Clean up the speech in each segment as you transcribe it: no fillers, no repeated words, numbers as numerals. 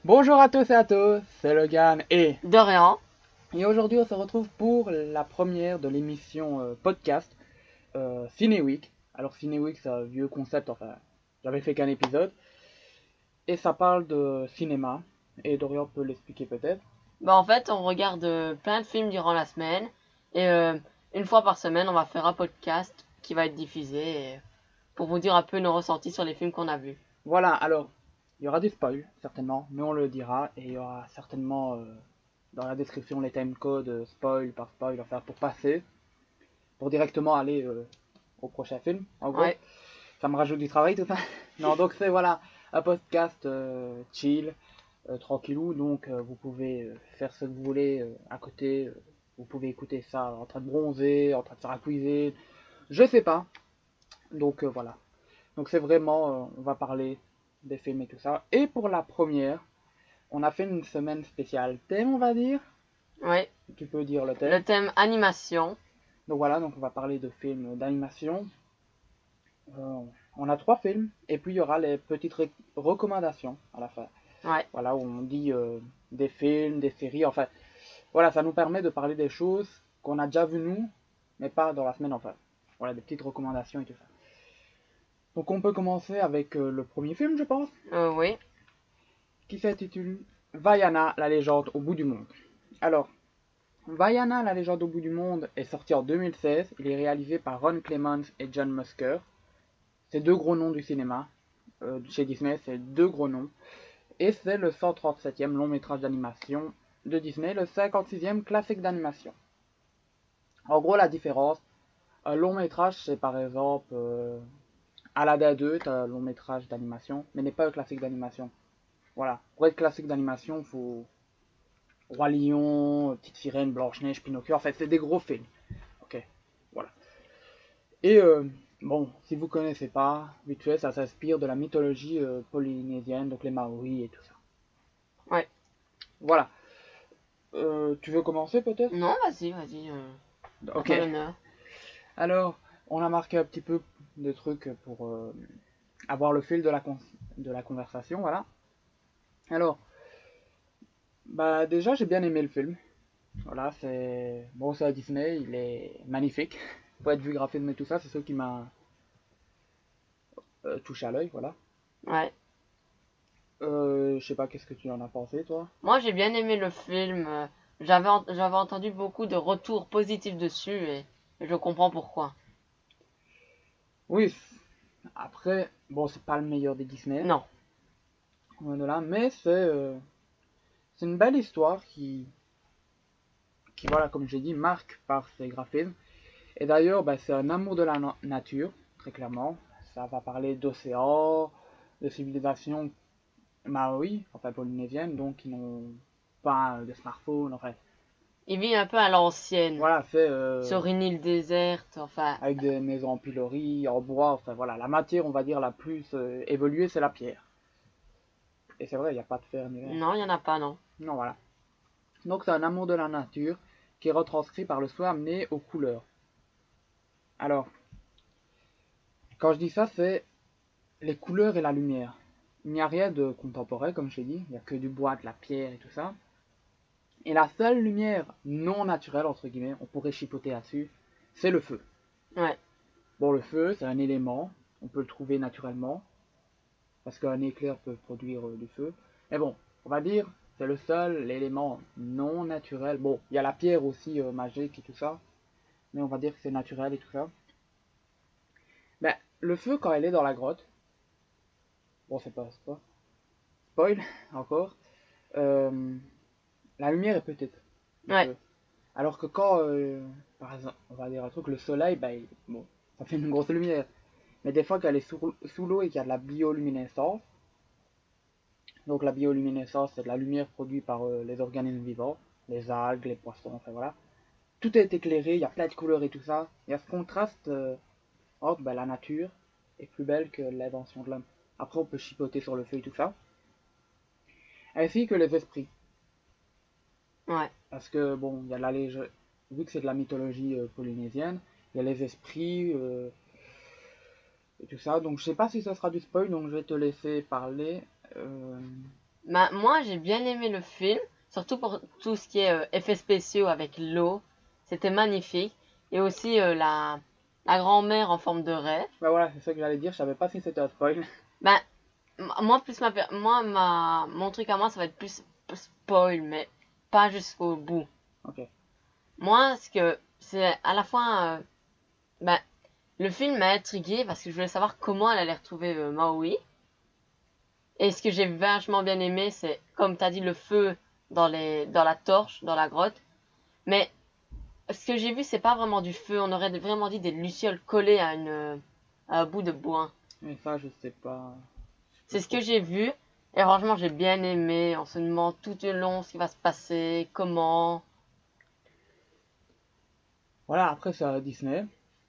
Bonjour à tous et à tous, c'est Logan Dorian. et aujourd'hui on se retrouve pour la première de l'émission podcast Ciné Week. Alors Ciné Week c'est un vieux concept, enfin j'avais fait qu'un épisode et ça parle de cinéma et Dorian peut l'expliquer peut-être. En fait, on regarde plein de films durant la semaine et une fois par semaine, on va faire un podcast qui va être diffusé pour vous dire un peu nos ressentis sur les films qu'on a vus. Voilà, alors il y aura des spoils certainement, mais on le dira et il y aura certainement dans la description les timecodes spoil par spoil, enfin pour passer, pour directement aller au prochain film en gros. Ouais, Ça me rajoute du travail tout ça. Non, donc c'est voilà, un podcast chill, tranquillou, donc vous pouvez faire ce que vous voulez à côté. Vous pouvez écouter ça en train de bronzer, en train de faire la cuisine, je sais pas. Donc voilà. Donc c'est vraiment, on va parler des films et tout ça. Et pour la première, on a fait une semaine spéciale thème, on va dire. ouais. Tu peux dire le Le thème. thème animation. Donc voilà, donc on va parler de films d'animation. Euh, on a 3 films et puis il y aura les petites recommandations à la fin. Ouais, Voilà, où on dit des films, des séries, enfin, voilà, ça nous permet de parler des choses qu'on a déjà vues nous, mais pas dans la semaine, enfin. Voilà, des petites recommandations et tout ça. Donc on peut commencer avec le premier film, je pense, oui. qui s'intitule Vaiana, la légende au bout du monde. Alors, Vaiana, la légende au bout du monde est sorti en 2016, il est réalisé par Ron Clements et John Musker. C'est deux gros noms du cinéma, chez Disney, c'est deux gros noms. Et c'est le 137e long métrage d'animation de Disney, le 56e classique d'animation. En gros, la différence, un long métrage, c'est par exemple Aladdin 2, c'est un long métrage d'animation, mais n'est pas un classique d'animation. Voilà, pour être classique d'animation, il faut Roi Lion, Petite Sirène, Blanche-Neige, Pinocchio, en fait, c'est des gros films. Ok, voilà. Et bon, si vous connaissez pas, vite fait, ça s'inspire de la mythologie polynésienne, donc les Maoris et tout ça. Ouais. Voilà. Tu veux commencer peut-être? Non, vas-y. À Ok. toi l'honneur. Alors, on a marqué un petit peu de trucs pour avoir le fil de de la conversation, voilà. Alors, bah déjà j'ai bien aimé le film. Voilà, c'est bon, c'est à Disney, il est magnifique. Pour être vu graphisme et tout ça, c'est ce qui m'a touché à l'œil, voilà. Ouais. Je sais pas, qu'est-ce que tu en as pensé, toi? Moi, j'ai bien aimé le film. J'avais entendu beaucoup de retours positifs dessus et je comprends pourquoi. Oui, après, bon, c'est pas le meilleur des Disney, Non. loin de là, mais c'est une belle histoire qui, voilà, comme j'ai dit, marque par ses graphismes. Et d'ailleurs, bah, c'est un amour de la nature, très clairement. Ça va parler d'océans, de civilisations maoris, enfin polynésiennes, donc qui n'ont pas de smartphone, enfin. Il vit un peu à l'ancienne, Voilà, c'est sur une île déserte, enfin. avec des maisons en piloris, en bois, enfin voilà. La matière, on va dire, la plus évoluée, c'est la pierre. Et c'est vrai, il n'y a pas de fer ni rien. Non, il n'y en a pas, non. Non, voilà. Donc c'est un amour de la nature qui est retranscrit par le soin amené aux couleurs. Alors, quand je dis ça, c'est les couleurs et la lumière. Il n'y a rien de contemporain, comme je l'ai dit, il n'y a que du bois, de la pierre et tout ça. Et la seule lumière non naturelle, entre guillemets, on pourrait chipoter là-dessus, c'est le feu. Ouais. Bon, le feu, c'est un élément, on peut le trouver naturellement, parce qu'un éclair peut produire du feu. Mais bon, on va dire, c'est le seul élément non naturel. Bon, il y a la pierre aussi magique et tout ça, mais on va dire que c'est naturel et tout ça. Ben, le feu, quand elle est dans la grotte, bon, c'est pas spoil encore, euh, la lumière est petite du Ouais. feu. Alors que quand, par exemple, on va dire un truc, le soleil, bah, bon, ça fait une grosse lumière. Mais des fois qu'elle est sous l'eau et qu'il y a de la bioluminescence, donc la bioluminescence, c'est de la lumière produite par les organismes vivants, les algues, les poissons, enfin voilà. Tout est éclairé, il y a plein de couleurs et tout ça. Il y a ce contraste entre bah, la nature est plus belle que l'invention de l'homme. Après, on peut chipoter sur le feu et tout ça. Ainsi que les esprits. Ouais. Parce que, bon, il y a la légende, vu que c'est de la mythologie polynésienne, il y a les esprits et tout ça. Donc, je sais pas si ça sera du spoil, donc je vais te laisser parler. Euh, Bah, moi, j'ai bien aimé le film, surtout pour tout ce qui est effets spéciaux avec l'eau. C'était magnifique. Et aussi la grand-mère en forme de raie. Bah voilà, c'est ça que j'allais dire, je savais pas si c'était un spoil. Ben, moi, mon truc à moi, ça va être plus spoil, mais pas jusqu'au bout. Ok. Moi, ce que c'est à la fois, ben, le film m'a intrigué parce que je voulais savoir comment elle allait retrouver Maui. Et ce que j'ai vachement bien aimé, c'est, comme t'as dit, le feu dans la torche, dans la grotte. Mais ce que j'ai vu, c'est pas vraiment du feu. On aurait vraiment dit des lucioles collées à un bout de bois. Mais ça, je sais pas. C'est ce que j'ai vu. Et franchement, j'ai bien aimé. On se demande tout le long ce qui va se passer, comment. Voilà, après c'est Disney.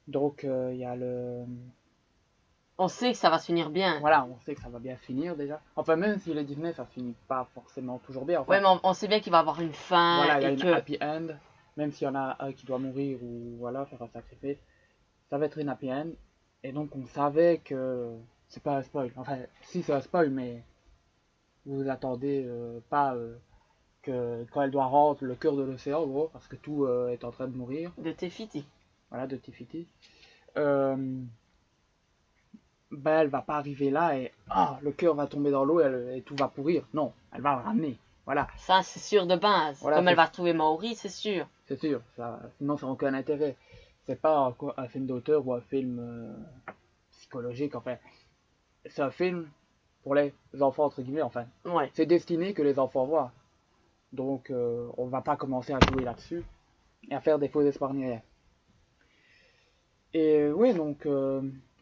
Donc il y a le... On sait que ça va se finir bien. Voilà, on sait que ça va bien finir déjà. Enfin, même si les Disney, ça finit pas forcément toujours bien. Enfin, Ouais, mais on sait bien qu'il va avoir une fin voilà, il y a et une que happy end. Même s'il y en a un qui doit mourir ou voilà, faire un sacrifice, ça va être une happy end. Et donc on savait que... C'est pas un spoil. Enfin, si c'est un spoil, mais vous vous attendez pas que quand elle doit rendre le cœur de l'océan, en gros, parce que tout est en train de mourir. de Tefiti. Voilà, de Tifiti. Ben, elle va pas arriver là et le cœur va tomber dans l'eau et tout va pourrir. Non, elle va le ramener. Voilà, Ça, c'est sûr de base. Voilà, Comme c'est- elle va retrouver Maori, c'est sûr. c'est sûr. Ça, sinon, ça n'a aucun intérêt. C'est pas un film d'auteur ou un film psychologique. Enfin, c'est un film pour les enfants, entre guillemets. Enfin, Ouais. c'est destiné que les enfants voient. Donc, on va pas commencer à jouer là-dessus et à faire des faux espoirs ni rien. Et oui, donc,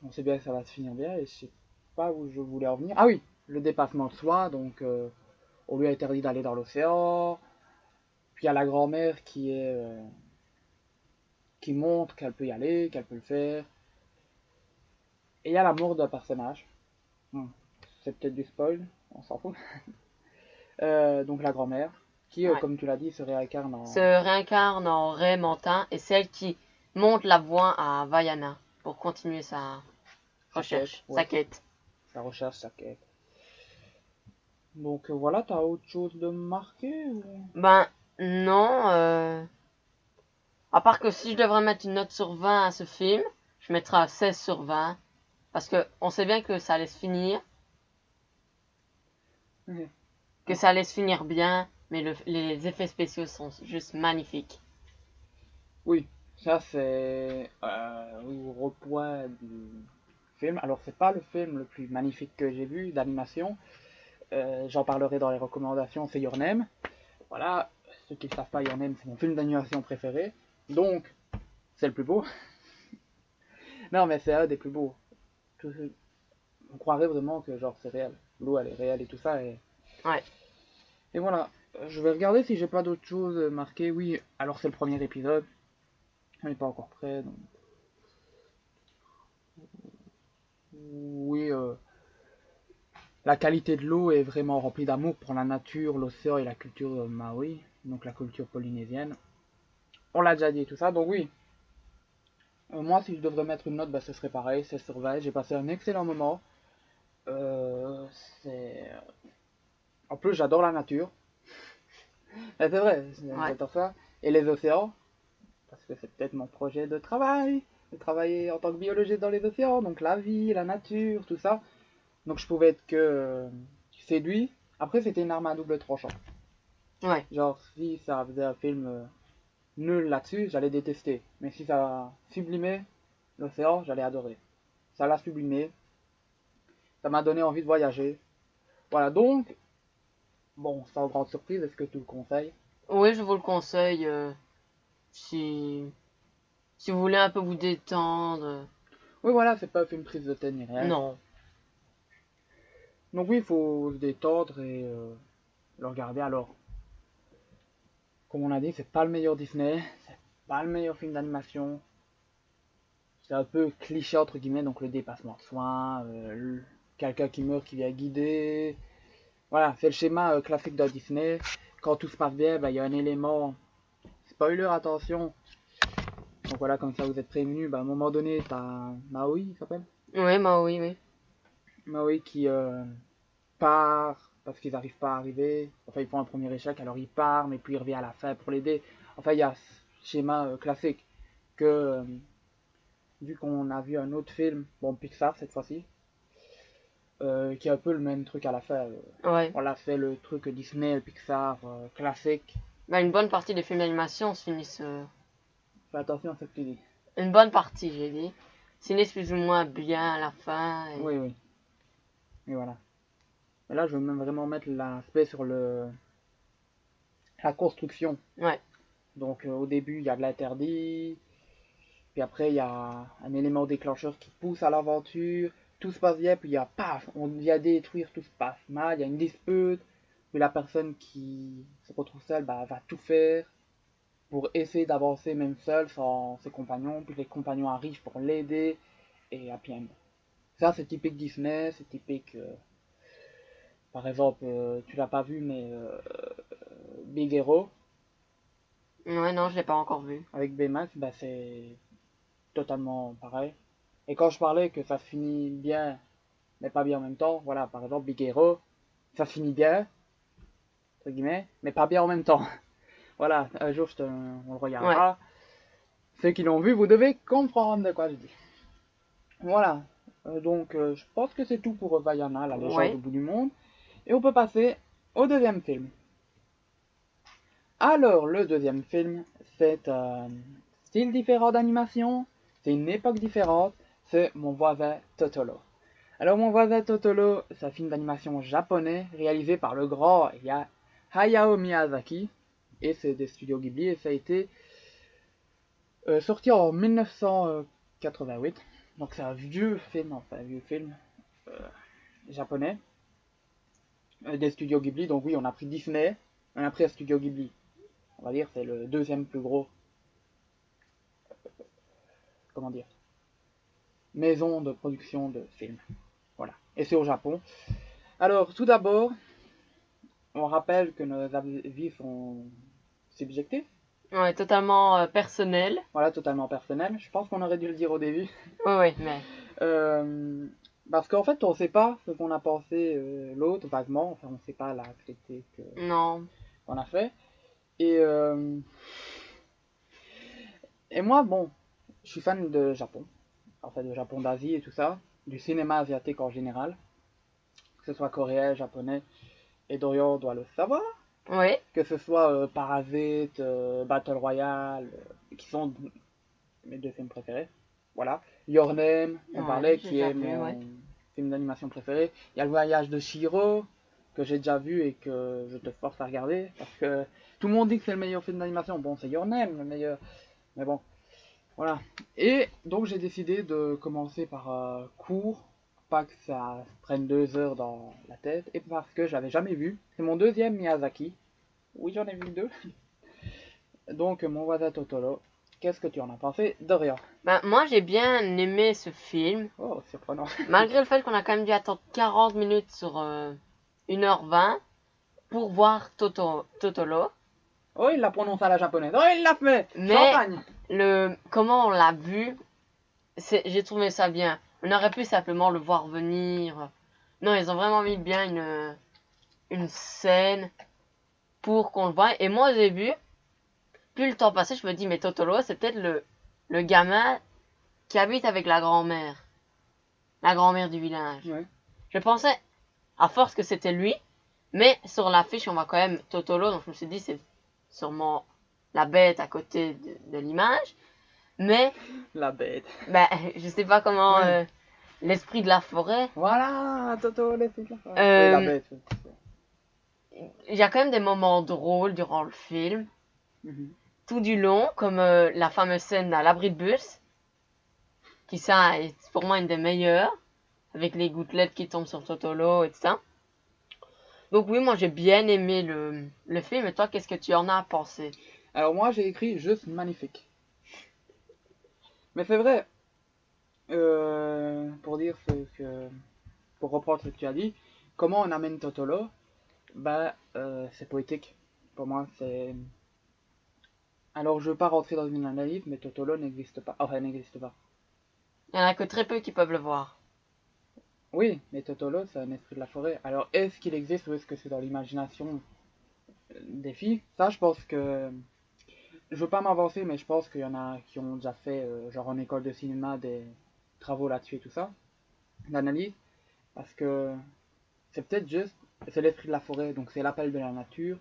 on sait bien que ça va se finir bien et je sais pas où je voulais en venir. Ah oui, le dépassement de soi, donc on lui a interdit d'aller dans l'océan. Puis il y a la grand-mère qui montre qu'elle peut y aller, qu'elle peut le faire. Et il y a la mort d'un personnage. C'est peut-être du spoil, on s'en fout. Donc la grand-mère, qui, Ouais. comme tu l'as dit, se réincarne en... Se réincarne en Ray Mantin et celle qui monte la voie à Vaiana pour continuer sa recherche, quête, ouais. sa quête. sa recherche, sa quête. Donc voilà, t'as autre chose de marqué ou... Ben, non. À part que si je devrais mettre une note sur 20 à ce film, je mettrais 16 sur 20. Parce que on sait bien que ça allait se finir. Mhm. Que ça allait se finir bien. Mais les effets spéciaux sont juste magnifiques. Oui, ça c'est au repoint du film. Alors c'est pas le film le plus magnifique que j'ai vu d'animation. J'en parlerai dans les recommandations, c'est Your Name. Voilà, ceux qui ne savent pas, Your Name c'est mon film d'animation préféré. Donc, c'est le plus beau. Non mais c'est un des plus beaux. On croirait vraiment que genre c'est réel. L'eau elle est réelle et tout ça. Ouais. Et voilà, je vais regarder si j'ai pas d'autres choses marquées. Oui, alors c'est le premier épisode. On n'est pas encore prêt. Donc... Oui, la qualité de l'eau est vraiment remplie d'amour pour la nature, l'océan et la culture maori, donc la culture polynésienne. On l'a déjà dit et tout ça, donc oui. Moi, si je devrais mettre une note, bah, ce serait pareil, 16 sur 20. J'ai passé un excellent moment. C'est... En plus, j'adore la nature. C'est vrai, j'adore ça. Et les océans, parce que c'est peut-être mon projet de travail, de travailler en tant que biologiste dans les océans, donc la vie, la nature, tout ça. Donc je pouvais être que séduit. Après, c'était une arme à double tranchant. Ouais. Genre, si ça faisait un film nul là-dessus, j'allais détester. Mais si ça sublimait l'océan, j'allais adorer. Ça l'a sublimé. Ça m'a donné envie de voyager. Voilà, donc, bon, sans grande surprise, est-ce que tu le conseilles? Oui, je vous le conseille. Si vous voulez un peu vous détendre. Oui, voilà, c'est pas un film prise de tête ni rien. Non. Donc oui, il faut se détendre et le regarder. Alors, comme on a dit, c'est pas le meilleur Disney, c'est pas le meilleur film d'animation. C'est un peu cliché entre guillemets, donc le dépassement de soi, quelqu'un qui meurt qui vient guider. Voilà, c'est le schéma classique d'un Disney. Quand tout se passe bien, il y a un élément. Spoiler, attention. Donc voilà, comme ça vous êtes prévenus. À un moment donné, t'as Maui, il s'appelle Oui, bah oui, oui. Maui qui part parce qu'ils n'arrivent pas à arriver. Enfin, ils font un premier échec, alors ils partent, mais puis ils reviennent à la fin pour l'aider. Enfin, il y a ce schéma classique que, vu qu'on a vu un autre film, bon, Pixar cette fois-ci, qui a un peu le même truc à la fin. Ouais. On l'a fait le truc Disney, Pixar, classique. Bah, une bonne partie des films d'animation se finissent. Fais attention à ce que tu dis. Une bonne partie, j'ai dit. Se finissent plus ou moins bien à la fin. Et... Oui, oui. Et voilà. Et là, je veux même vraiment mettre l'aspect sur la construction. Ouais. Donc, au début, il y a de l'interdit. Puis après, il y a un élément déclencheur qui pousse à l'aventure. Tout se passe bien, puis il y a paf, on vient détruire, tout se passe mal. Il y a une dispute. Puis la personne qui se retrouve seule va tout faire pour essayer d'avancer même seule sans ses compagnons. Puis les compagnons arrivent pour l'aider. Et happy end. Ça, c'est typique Disney. C'est typique. Par exemple, tu l'as pas vu, mais Big Hero. Ouais, non, je l'ai pas encore vu. Avec Baymax, bah, c'est totalement pareil. Et quand je parlais que ça se finit bien, mais pas bien en même temps, voilà, par exemple, Big Hero, ça se finit bien, entre guillemets, mais pas bien en même temps. Voilà, un jour on le regardera. Ouais. Ceux qui l'ont vu, vous devez comprendre de quoi je dis. Voilà, donc je pense que c'est tout pour Vaiana, la légende au bout du monde. Et on peut passer au deuxième film. Alors, le deuxième film, c'est un style différent d'animation, c'est une époque différente, c'est Mon voisin Totoro. Alors, Mon voisin Totoro, c'est un film d'animation japonais réalisé par le grand Hayao Miyazaki, et c'est des studios Ghibli, et ça a été sorti en 1988. Donc, c'est un vieux film, japonais, des studios Ghibli. Donc, oui, on a pris Disney, on a pris un studio Ghibli. On va dire c'est le deuxième plus gros, maison de production de films. Voilà. Et c'est au Japon. Alors, tout d'abord, on rappelle que nos avis sont subjectifs. Ouais, totalement personnel. Voilà, totalement personnel. Je pense qu'on aurait dû le dire au début. Oui, mais... parce qu'en fait, on sait pas ce qu'on a pensé l'autre, vaguement. Enfin, on sait pas la critique qu'on a fait. Et moi, bon, je suis fan de Japon. Enfin, de Japon, d'Asie et tout ça. Du cinéma asiatique en général. Que ce soit coréen, japonais. Et Dorian doit le savoir. Oui. Que ce soit Parasite, Battle Royale, qui sont mes deux films préférés. Voilà. Your Name, on parlait, qui est mon film d'animation préféré. Il y a Le Voyage de Chihiro, que j'ai déjà vu et que je te force à regarder. Parce que tout le monde dit que c'est le meilleur film d'animation. Bon, c'est Your Name le meilleur. Mais bon, voilà. Et donc j'ai décidé de commencer par court, pas que ça prenne 2 heures dans la tête, et parce que j'avais jamais vu. C'est mon deuxième Miyazaki. Oui, j'en ai vu 2. Donc, Mon voisin Totoro. Qu'est-ce que tu en as pensé, Dorian? Ben, moi, j'ai bien aimé ce film. Oh, surprenant. Malgré le fait qu'on a quand même dû attendre 40 minutes sur 1h20 pour voir Totoro. Oh, il l'a prononcé à la japonaise. Oh, il l'a fait. Mais Champagne. comment on l'a vu, j'ai trouvé ça bien. On aurait pu simplement le voir venir. Non, ils ont vraiment mis bien une scène pour qu'on le voie. Et moi, au début, plus le temps passait, je me dis, mais Totoro, c'est peut-être le gamin qui habite avec la grand-mère. La grand-mère du village. Ouais. Je pensais, à force que c'était lui, mais sur l'affiche, on voit quand même Totoro, donc je me suis dit, c'est sûrement la bête à côté de l'image. Mais... La bête. Ben, je sais pas comment... l'esprit de la forêt. Voilà, Totoro, l'esprit de la forêt. La bête. Il y a quand même des moments drôles durant le film. Tout du long, comme la fameuse scène à l'abri de bus, qui ça est pour moi une des meilleures, avec les gouttelettes qui tombent sur Totoro et tout ça. Donc oui, moi j'ai bien aimé le film, et toi, qu'est-ce que tu en as pensé? Alors moi j'ai écrit juste magnifique. Mais c'est vrai, pour dire pour reprendre ce que tu as dit, comment on amène Totoro, c'est poétique. Pour moi c'est... Alors, je veux pas rentrer dans une analyse, mais Totoro n'existe pas. Enfin, n'existe pas. Il y en a que très peu qui peuvent le voir. Oui, mais Totoro, c'est un esprit de la forêt. Alors, est-ce qu'il existe ou est-ce que c'est dans l'imagination des filles? Ça, je pense que... Je veux pas m'avancer, mais je pense qu'il y en a qui ont déjà fait, genre en école de cinéma, des travaux là-dessus et tout ça, d'analyse. Parce que c'est peut-être juste... C'est l'esprit de la forêt, donc c'est l'appel de la nature.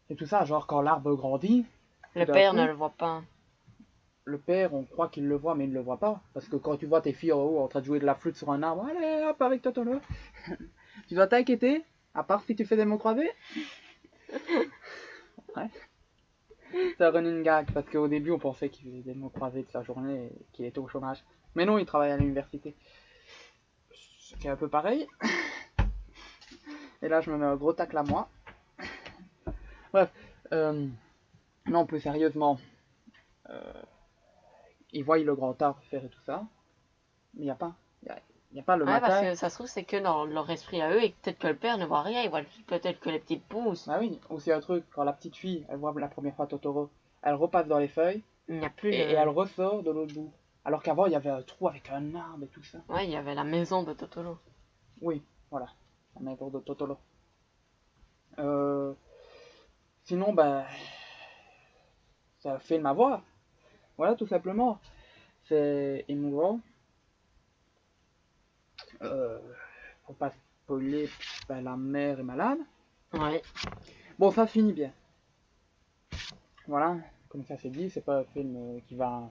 Et tout ça, genre quand l'arbre grandit, tout Le d'un père coup, ne le voit pas. le père, on croit qu'il le voit, mais il ne le voit pas. Parce que quand tu vois tes filles en haut en train de jouer de la flûte sur un arbre, allez hop avec Totoro, tu dois t'inquiéter, à part si tu fais des mots croisés. Ouais. C'est un running gag, parce qu'au début on pensait qu'il faisait des mots croisés de sa journée et qu'il était au chômage. Mais non, il travaille à l'université. C'est un peu pareil. Et là je me mets un gros tacle à moi. Bref, non, plus sérieusement, ils voient le grand arbre faire et tout ça, mais il n'y a pas. Il y a pas le Ouais, parce matin. que ça se trouve, c'est que dans leur esprit à eux, et peut-être que le père ne voit rien, il voit peut-être que les petites pousses. Ah oui, aussi un truc, quand la petite fille, elle voit la première fois Totoro, elle repasse dans les feuilles Il n'y a plus et elle ressort de l'autre bout. Alors qu'avant, il y avait un trou avec un arbre et tout ça. Ouais, il y avait la maison de Totoro. Oui, voilà, la maison de Totoro. Euh, Sinon, ben, c'est un film à voir. Voilà, tout simplement. C'est émouvant. Pour pas spoiler, ben, la mère est malade. Ouais. Bon, ça finit bien. Voilà, comme ça c'est dit, c'est pas un film qui va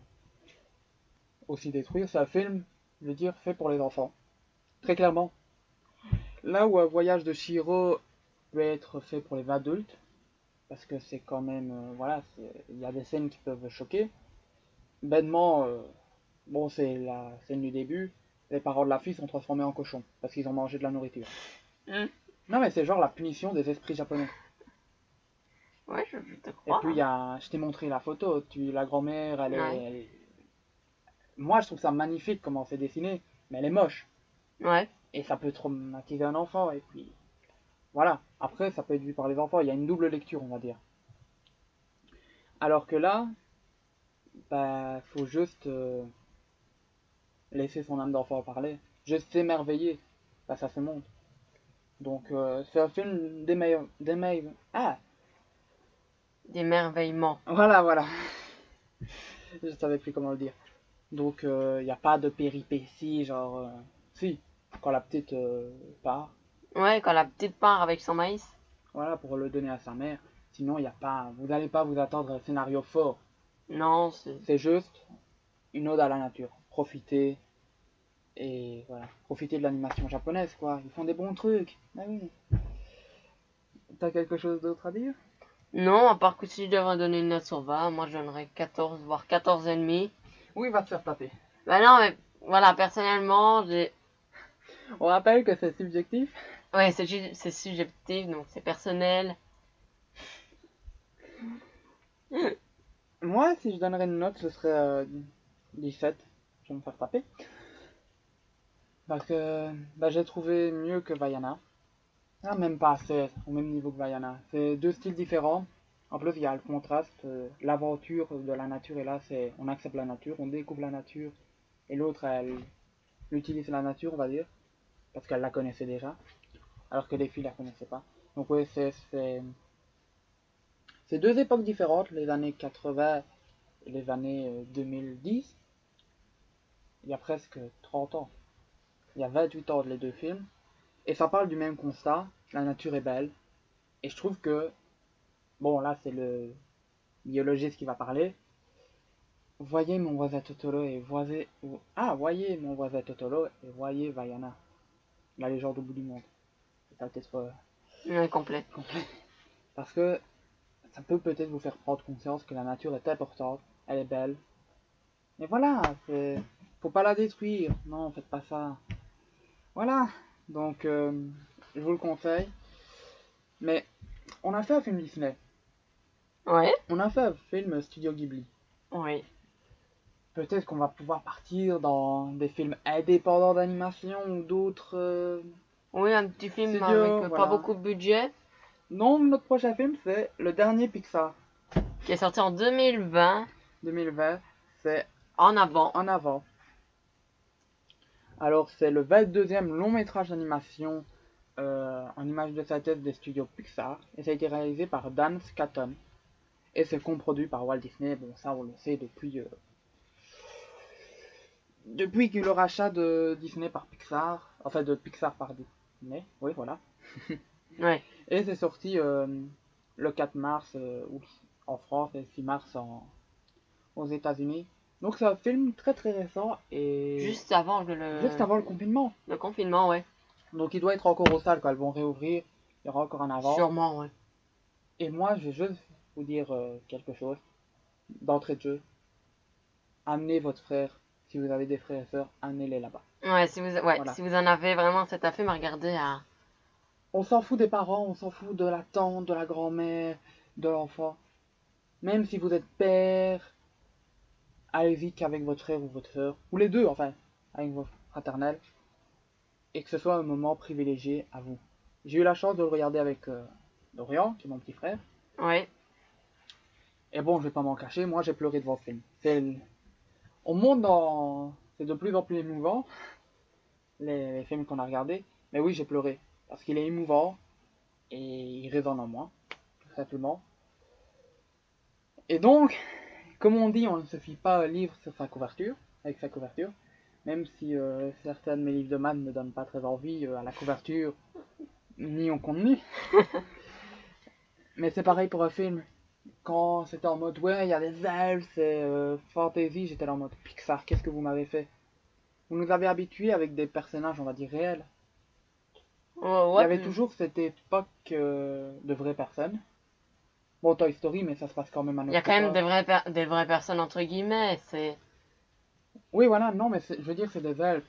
aussi détruire, c'est un film, je veux dire, fait pour les enfants. Très clairement. Là où un voyage de Chihiro peut être fait pour les adultes, parce que c'est quand même, voilà, il y a des scènes qui peuvent choquer. Bêtement, bon, c'est la scène du début, les parents de la fille sont transformés en cochons, parce qu'ils ont mangé de la nourriture. Non mais c'est genre la punition des esprits japonais. Ouais, je te Et crois. puis, je t'ai montré la photo, la grand-mère, Ouais. Moi, je trouve ça magnifique comment c'est dessiné, mais elle est moche. Ouais. Et ça peut traumatiser un enfant, et puis... Voilà, après, ça peut être vu par les enfants, il y a une double lecture, on va dire. Alors que là, bah, faut juste laisser son âme d'enfant parler. Juste s'émerveiller face à ce monde. Donc, c'est un film Ah, D'émerveillement. voilà. Je savais plus comment le dire. Donc, il n'y a pas de péripéties, genre... Si, quand la petite part, Ouais, quand la petite part avec son maïs. voilà, pour le donner à sa mère. Sinon, il n'y a pas... Vous n'allez pas vous attendre à un scénario fort. Non, c'est... C'est juste une ode à la nature. Profitez, et voilà. Profitez de l'animation japonaise, quoi. Ils font des bons trucs. Ah oui. T'as quelque chose d'autre à dire? Non, à part que si je devrais donner une note sur 20, moi je donnerais 14, voire 14 et demi. Oui, il va se faire taper. Bah non, mais voilà, personnellement, j'ai... On rappelle que c'est subjectif. Ouais, c'est subjectif, donc c'est personnel. Moi, si je donnerais une note, ce serait 17. Je vais me faire taper. Parce que bah, j'ai trouvé mieux que Vaiana. Ah, même pas 16, au même niveau que Vaiana. C'est deux styles différents. En plus, il y a le contraste. L'aventure de la nature, et là, c'est on accepte la nature, on découvre la nature. Et l'autre, elle utilise la nature, on va dire. Parce qu'elle la connaissait déjà. Alors que les filles la connaissaient pas. Donc, oui, c'est deux époques différentes, les années 80 et les années 2010. Il y a presque 30 ans. Il y a 28 ans les deux films. Et ça parle du même constat. La nature est belle. Et je trouve que, bon, là, c'est le biologiste qui va parler. Voyez mon voisin Totoro et voyez... voyez mon voisin Totoro et voyez Vaiana. La légende au bout du monde. C'est ça peut-être Ouais, complet. complet. Parce que ça peut peut-être vous faire prendre conscience que la nature est importante. Elle est belle. Mais voilà, faut pas la détruire. Non, faites pas ça. Voilà. Donc, je vous le conseille. Mais on a fait un film Disney. Ouais. On a fait un film Studio Ghibli. Oui. Peut-être qu'on va pouvoir partir dans des films indépendants d'animation ou d'autres. Oui, un petit film Studio, avec pas voilà. beaucoup de budget, Non, notre prochain film, c'est le dernier Pixar qui est sorti en 2020, 2020. C'est en avant. En avant. Alors, c'est le 22e long métrage d'animation en image de synthèse des studios Pixar, et ça a été réalisé par Dan Scatton. Et c'est coproduit par Walt Disney. Bon, ça on le sait depuis que le rachat de Disney par Pixar, enfin de Pixar par Disney, oui voilà. Ouais. Et c'est sorti le 4 mars en France et 6 mars aux États-Unis. Donc c'est un film très très récent et Juste avant juste avant le confinement. le confinement, ouais. Donc il doit être encore aux salles quand elles vont réouvrir. Il y aura encore un avant. Sûrement, ouais. Et moi je vais juste vous dire quelque chose d'entrée de jeu. Amenez votre frère. Si vous avez des frères et sœurs, amenez-les là-bas. Ouais, si Voilà. si vous en avez vraiment, c'est un film à regarder à... On s'en fout des parents, on s'en fout de la tante, de la grand-mère, de l'enfant. Même si vous êtes père, allez-y qu'avec votre frère ou votre sœur, ou les deux enfin, avec votre fraternel, et que ce soit un moment privilégié à vous. J'ai eu la chance de le regarder avec Dorian, qui est mon petit frère. Ouais. Et bon, je vais pas m'en cacher, moi j'ai pleuré devant le film. On monte dans... C'est de plus en plus émouvant, les films qu'on a regardés. Mais oui, j'ai pleuré. Parce qu'il est émouvant, et il résonne en moi, tout simplement. Et donc, comme on dit, on ne se fie pas à un livre sur sa couverture, avec sa couverture. Même si certains de mes livres de maths ne donnent pas très envie à la couverture, ni au contenu. Mais c'est pareil pour un film. Quand c'était en mode, ouais, il y a des elfes, c'est fantasy, j'étais là en mode, Pixar, qu'est-ce que vous m'avez fait? Vous nous avez habitués avec des personnages, on va dire, réels. Ouais, Il y avait toujours cette époque de vraies personnes. Bon, Toy Story, mais ça se passe quand même à il notre y a quand même époque. des vraies personnes, entre guillemets, c'est... Oui, voilà, non, mais je veux dire, c'est des elfes.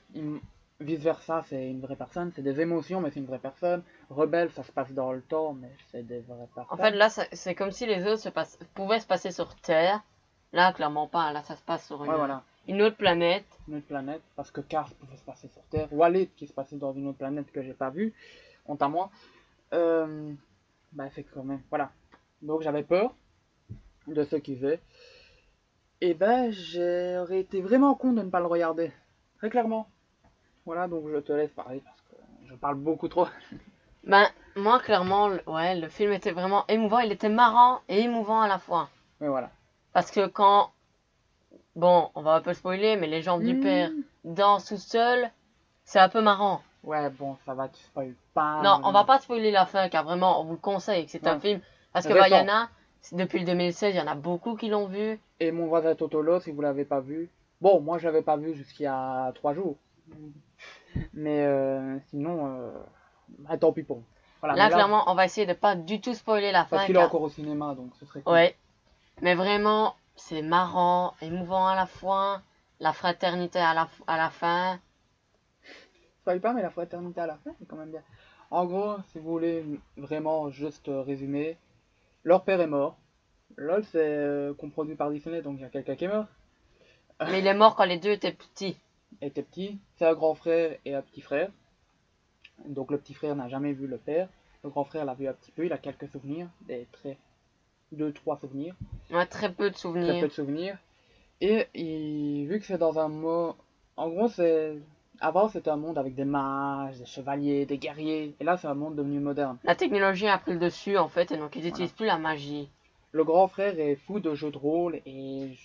Vice-versa, c'est une vraie personne. C'est des émotions, mais c'est une vraie personne. Rebelle, ça se passe dans le temps, mais c'est des vraies personnes. En fait, là, c'est comme si les autres pouvaient se passer sur Terre. Là, clairement pas. Là, ça se passe sur Ouais, voilà, une autre planète. une autre planète. Parce que Cars pouvait se passer sur Terre. Wallet qui se passait dans une autre planète que j'ai pas vue. Honte à moi. Bah, c'est quand même. Voilà. Donc j'avais peur de ce qu'ils faisaient. Et ben, j'aurais été vraiment con de ne pas le regarder. Très clairement. Voilà, donc je te laisse parler parce que je parle beaucoup trop. Ben, moi, clairement, ouais, le film était vraiment émouvant. Il était marrant et émouvant à la fois. Mais voilà. Parce que quand... Bon, on va un peu spoiler, mais les jambes du père dansent tout seul, c'est un peu marrant. Ouais, bon, ça va, tu spoil pas. Non, on va pas spoiler la fin, car vraiment, on vous le conseille, que c'est un Ouais. film. Parce que Récent. Vaiana, depuis le 2016, il y en a beaucoup qui l'ont vu. Et mon voisin Totolo, si vous l'avez pas vu. Bon, moi je l'avais pas vu jusqu'il y a 3 jours. Mais sinon, bah, tant pis pour vous. Voilà, Là, mais clairement, on va essayer de pas du tout spoiler la fin. parce qu'il est encore au cinéma, donc ce serait cool. Ouais. Mais vraiment, c'est marrant, émouvant à la fois, la fraternité à la fin. Spoil pas, mais la fraternité à la fin, c'est quand même bien. En gros, si vous voulez vraiment juste résumer, leur père est mort. LOL, c'est coproduit par Disney, donc il y a quelqu'un qui est mort. Mais il est mort quand les deux étaient petits. Était petit, c'est un grand frère et un petit frère. Donc le petit frère n'a jamais vu le père. Le grand frère l'a vu un petit peu, il a quelques souvenirs, des très 2-3 souvenirs, Ouais, très peu de très souvenirs. peu de souvenirs. Et vu que c'est dans un monde, en gros c'est, avant c'était un monde avec des mages, des chevaliers, des guerriers, et là c'est un monde devenu moderne. La technologie a pris le dessus en fait, et donc ils n'utilisent plus la magie. Le grand frère est fou de jeux de rôle et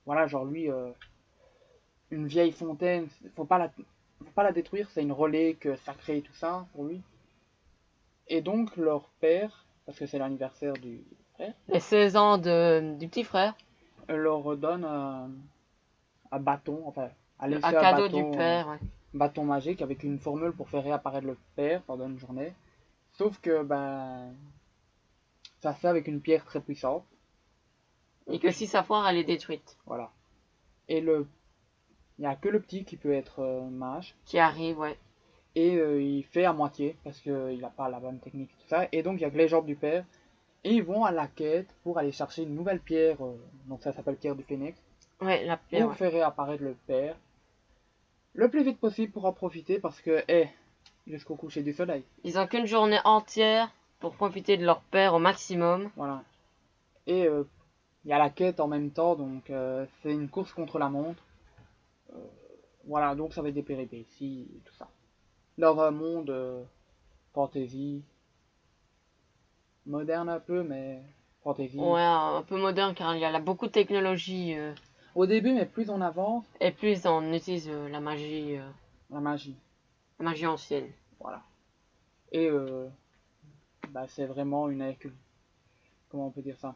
voilà, genre lui, une vieille fontaine, faut pas la détruire, c'est une relique sacrée et tout ça pour lui. Et donc leur père, parce que c'est l'anniversaire du frère, Les 16 ans du petit frère, leur donne un bâton, enfin à un laisser cadeau bâton, du père. Ouais. bâton magique avec une formule pour faire réapparaître le père pendant une journée. Sauf que ça se fait avec une pierre très puissante. Et que si sa foire, elle est détruite. Voilà. Et il n'y a que le petit qui peut être mage. Qui arrive, ouais. Et il fait à moitié parce qu'il n'a pas la bonne technique tout ça. Et donc il y a que les jambes du père. Et ils vont à la quête pour aller chercher une nouvelle pierre. Donc ça s'appelle pierre du phénix. Ouais, la pierre. Pour faire réapparaître le père le plus vite possible pour en profiter parce que, jusqu'au coucher du soleil. Ils ont qu'une journée entière pour profiter de leur père au maximum. Voilà. Et il y a la quête en même temps, donc c'est une course contre la montre. Voilà, donc ça va être des péripéties et tout ça. Dans un monde fantasy, moderne un peu, mais fantasy. Ouais, un peu moderne car il y a là beaucoup de technologie Au début, mais plus on avance, et plus on utilise la magie. la magie ancienne. Voilà. Et bah, c'est vraiment comment on peut dire ça?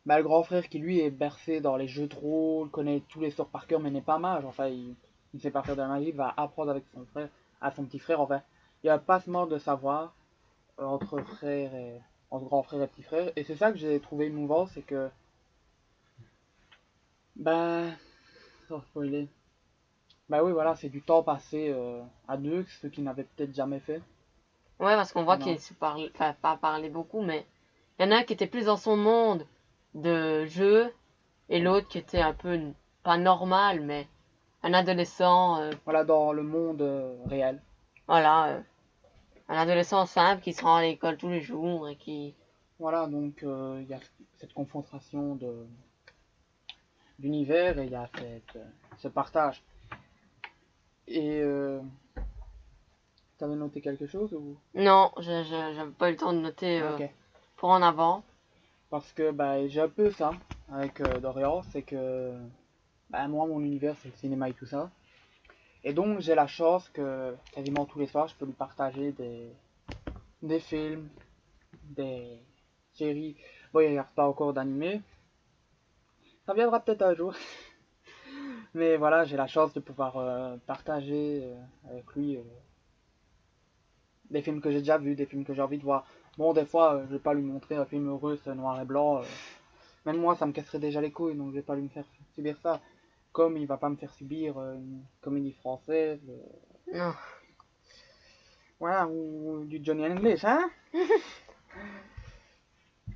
Bah, le grand frère qui lui est bercé dans les jeux de rôle, connaît tous les sorts par cœur, mais n'est pas mage. Enfin, il ne sait pas faire de la magie, il va apprendre avec son frère, à son petit frère. Enfin, il y a un passement de savoir entre grand frère et petit frère. Et c'est ça que j'ai trouvé émouvant, c'est que, bah, sans spoiler, bah oui, voilà, c'est du temps passé à deux, ce qu'ils n'avaient peut-être jamais fait. Ouais, parce qu'on voit Non. qu'ils se parlent, enfin pas parler beaucoup, mais il y en a un qui était plus dans son monde de jeu et l'autre qui était un peu pas normal, mais un adolescent, Voilà, dans le monde réel. voilà, un adolescent simple qui se rend à l'école tous les jours et qui, Voilà, donc il y a cette confrontation d'univers et il y a ce partage. Et t'avais noté quelque chose ou? non, j'avais pas eu le temps de noter Ok. pour en avant. Parce que bah, j'ai un peu ça avec Dorian, c'est que bah, moi, mon univers, c'est le cinéma et tout ça. Et donc, j'ai la chance que quasiment tous les soirs, je peux lui partager des films, des séries. Bon, il regarde pas encore d'animé. Ça viendra peut-être un jour. Mais voilà, j'ai la chance de pouvoir partager avec lui des films que j'ai déjà vus, des films que j'ai envie de voir. Bon, des fois, je vais pas lui montrer un film heureux, c'est noir et blanc. Même moi, ça me casserait déjà les couilles, donc je vais pas lui faire subir ça. Comme il va pas me faire subir une comédie française. Non. Voilà, ou du Johnny English, hein?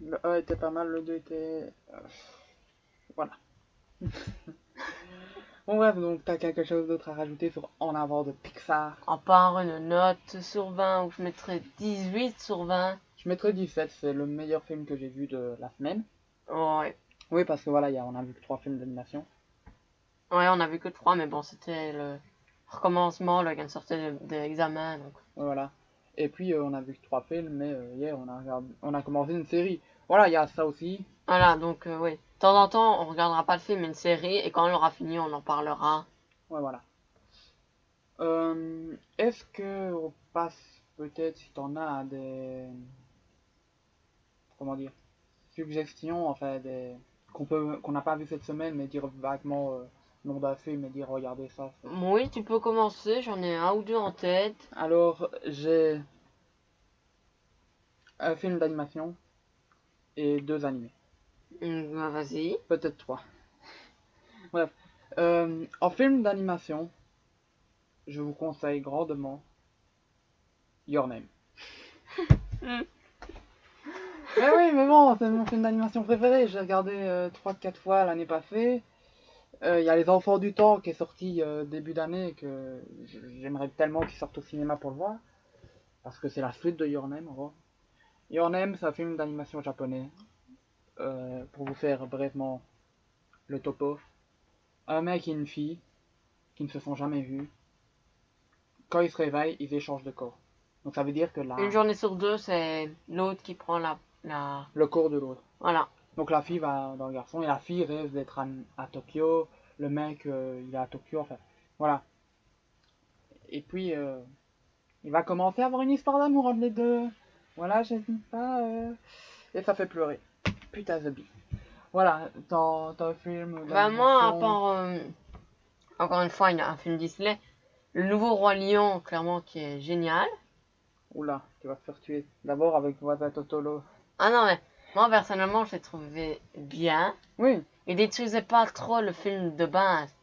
Le 1 était pas mal, le 2 était. Voilà. Bon, bref, donc t'as quelque chose d'autre à rajouter sur En avant de Pixar? En part une note sur 20 où je mettrais 18 sur 20. Je mettrais 17, c'est le meilleur film que j'ai vu de la semaine. Ouais. Oui, parce que voilà, on a vu que 3 films d'animation. Ouais, on a vu que 3, mais bon, c'était le recommencement, là, quand sortait de l'examen, donc. Voilà. Et puis on a vu que 3 films, mais hier on a commencé une série. Voilà, il y a ça aussi. Voilà, donc, oui. De temps en temps, on regardera pas le film, mais une série, et quand on l'aura fini, on en parlera. Ouais, voilà. Est-ce que on passe peut-être, si t'en as, à des. Comment dire? Suggestions, enfin, qu'on n'a pas vu cette semaine, mais dire vaguement nom d'un film et dire regardez ça. Oui, tu peux commencer, j'en ai un ou deux en tête. Alors, j'ai un film d'animation et 2 animés. Bah, vas-y. Peut-être 3. Bref. En film d'animation, je vous conseille grandement Your Name. Mais oui, mais bon, c'est mon film d'animation préféré. J'ai regardé 3-4 fois l'année passée. Il y a Les Enfants du Temps qui est sorti début d'année que j'aimerais tellement qu'il sorte au cinéma pour le voir. Parce que c'est la suite de Your Name, en gros. Your Name, c'est un film d'animation japonais. Pour vous faire brièvement le topo. Un mec et une fille qui ne se sont jamais vus. Quand ils se réveillent, ils échangent de corps. Donc ça veut dire que Une journée sur deux, c'est l'autre qui prend la... le corps de l'autre. Voilà. Donc la fille va dans le garçon et la fille rêve d'être à Tokyo. Le mec, il est à Tokyo. Enfin, voilà. Et puis, il va commencer à avoir une histoire d'amour entre les deux. Voilà, j'aime pas. Et ça fait pleurer. Putain, The Bee. Voilà, dans un film Bah, moi, à d'animation. part, encore une fois, il y a un film Disney. Le Nouveau Roi Lion, clairement, qui est génial. Oula, tu vas te faire tuer. D'abord avec Voisin Totolo. Ah non, mais moi, personnellement, je l'ai trouvé bien. Oui, Il détruisait pas trop le film de base.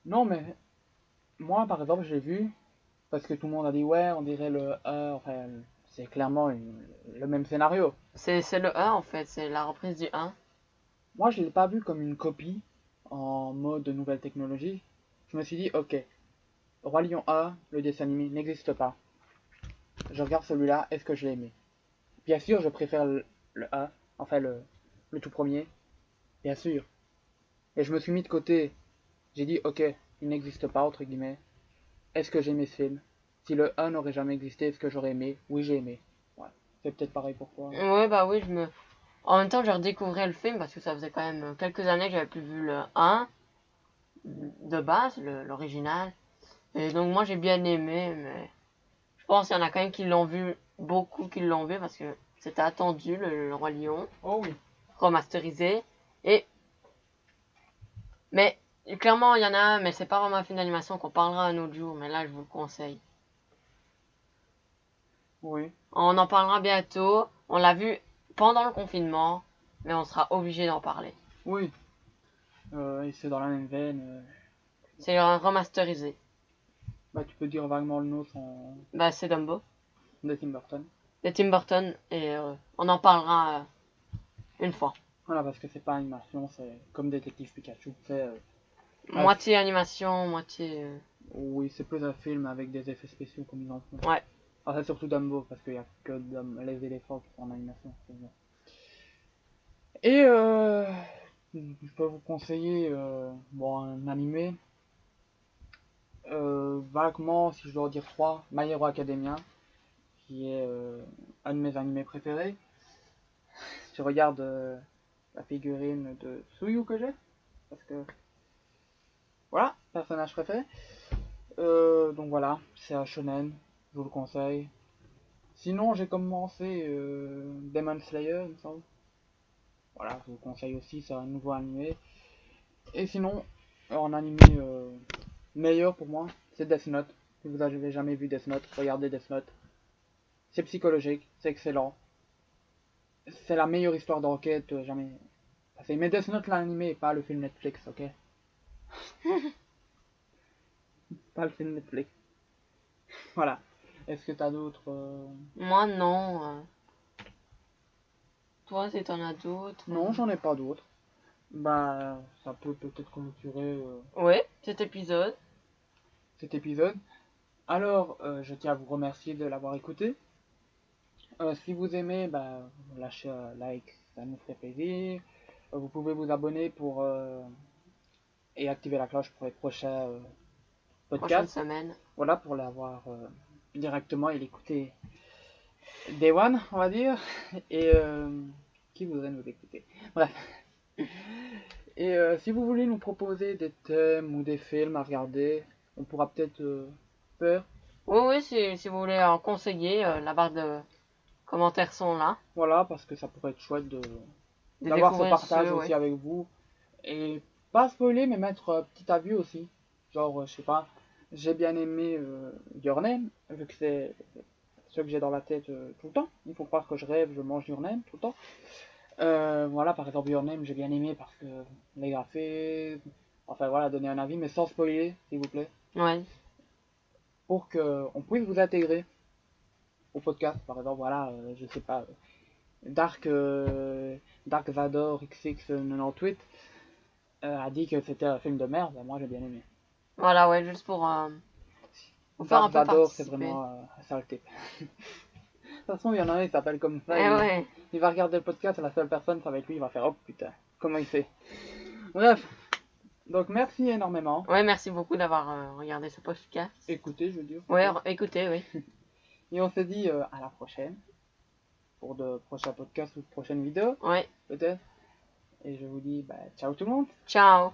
non, mais moi, par exemple, j'ai vu. Parce que tout le monde a dit, ouais, on dirait le 1. Enfin, c'est clairement le même scénario. C'est le 1, en fait. C'est la reprise du 1. Moi, je l'ai pas vu comme une copie en mode nouvelle technologie. Je me suis dit, ok, Roi Lion 1, le dessin animé, n'existe pas. Je regarde celui-là, est-ce que je l'ai aimé? Bien sûr, je préfère le 1, enfin le tout premier, bien sûr. Et je me suis mis de côté. J'ai dit, ok, il n'existe pas, entre guillemets, est-ce que j'ai aimé ce film? Si le 1 n'aurait jamais existé, est-ce que j'aurais aimé? Oui, j'ai aimé. Ouais. C'est peut-être pareil pour toi. Ouais, bah oui, En même temps, je redécouvrais le film parce que ça faisait quand même quelques années que j'avais plus vu le 1 de base, l'original. Et donc moi j'ai bien aimé, mais je pense qu'il y en a quand même qui l'ont vu, beaucoup qui l'ont vu parce que c'était attendu, le Roi Lion, Oh oui. remasterisé. Mais clairement il y en a un, mais c'est pas vraiment un film d'animation qu'on parlera un autre jour, mais là je vous le conseille. Oui. On en parlera bientôt, on l'a vu pendant le confinement, mais on sera obligé d'en parler. Oui. Et c'est dans la même veine. C'est un remasterisé. Bah, tu peux dire vaguement le nom sans... Bah c'est Dumbo, de Tim Burton. de Tim Burton, et on en parlera une fois. Voilà, parce que c'est pas animation, c'est comme Détective Pikachu. C'est... Moitié animation, moitié... Oui, c'est plus un film avec des effets spéciaux comme ils en font. Ouais. Alors c'est surtout Dumbo, parce qu'il y a que les éléphants qui sont en animation. Et je peux vous conseiller bon, un animé. Vaguement, si je dois en dire 3, My Hero Academia, qui est un de mes animés préférés. Je regarde la figurine de Tsuyu que j'ai, parce que voilà, personnage préféré. Donc voilà, c'est un shonen, je vous le conseille. Sinon, j'ai commencé Demon Slayer, il me semble. Voilà, je vous le conseille aussi, c'est un nouveau animé. Et sinon, en animé meilleur pour moi, c'est Death Note. Si vous n'avez jamais vu Death Note, regardez Death Note. C'est psychologique, c'est excellent. C'est la meilleure histoire d'enquête jamais passée. Mais Death Note l'animé, pas le film Netflix, ok? Pas le film Netflix. Voilà. Est-ce que t'as d'autres Moi, non. Toi, si t'en as d'autres. Non, j'en ai pas d'autres. Bah, ça peut peut-être clôturer Ouais, cet épisode. cet épisode. Alors, je tiens à vous remercier de l'avoir écouté. Si vous aimez, bah, lâchez un like, ça nous ferait plaisir. Vous pouvez vous abonner pour et activer la cloche pour les prochains Prochaine podcasts. semaine. Voilà, pour l'avoir directement et l'écouter Day One, on va dire. Et qui voudrait nous écouter? Bref. Et si vous voulez nous proposer des thèmes ou des films à regarder, on pourra peut-être faire. Oui, oui, si vous voulez en conseiller, la barre de commentaires sont là. Voilà, parce que ça pourrait être chouette De d'avoir ce découvrir partage ceux, aussi ouais. avec vous. Et pas spoiler, mais mettre un petit avis aussi. Genre, je sais pas, j'ai bien aimé Your Name, vu que c'est ce que j'ai dans la tête tout le temps. Il faut croire que je rêve, je mange Your Name tout le temps. Voilà, par exemple, Your Name, j'ai bien aimé parce que les graphismes, enfin voilà, donner un avis, mais sans spoiler, s'il vous plaît, Ouais. pour qu'on puisse vous intégrer au podcast. Par exemple, voilà, je sais pas, Dark Vador XX98 a dit que c'était un film de merde, ben, moi j'ai bien aimé. Voilà, ouais, juste pour vous faire un Dark peu Vador, c'est participer. vraiment un sale type. De toute façon, il y en a un, il s'appelle comme ça. Eh ouais. Il va regarder le podcast, et la seule personne, ça va être lui, il va faire oh putain, comment il fait. Bref, donc merci énormément. Ouais, merci beaucoup d'avoir regardé ce podcast. Écoutez, je veux dire. Ouais, écoutez, oui. Et on se dit à la prochaine. Pour de prochains podcasts ou de prochaines vidéos, Ouais. peut-être. Et je vous dis, bah, ciao tout le monde. Ciao.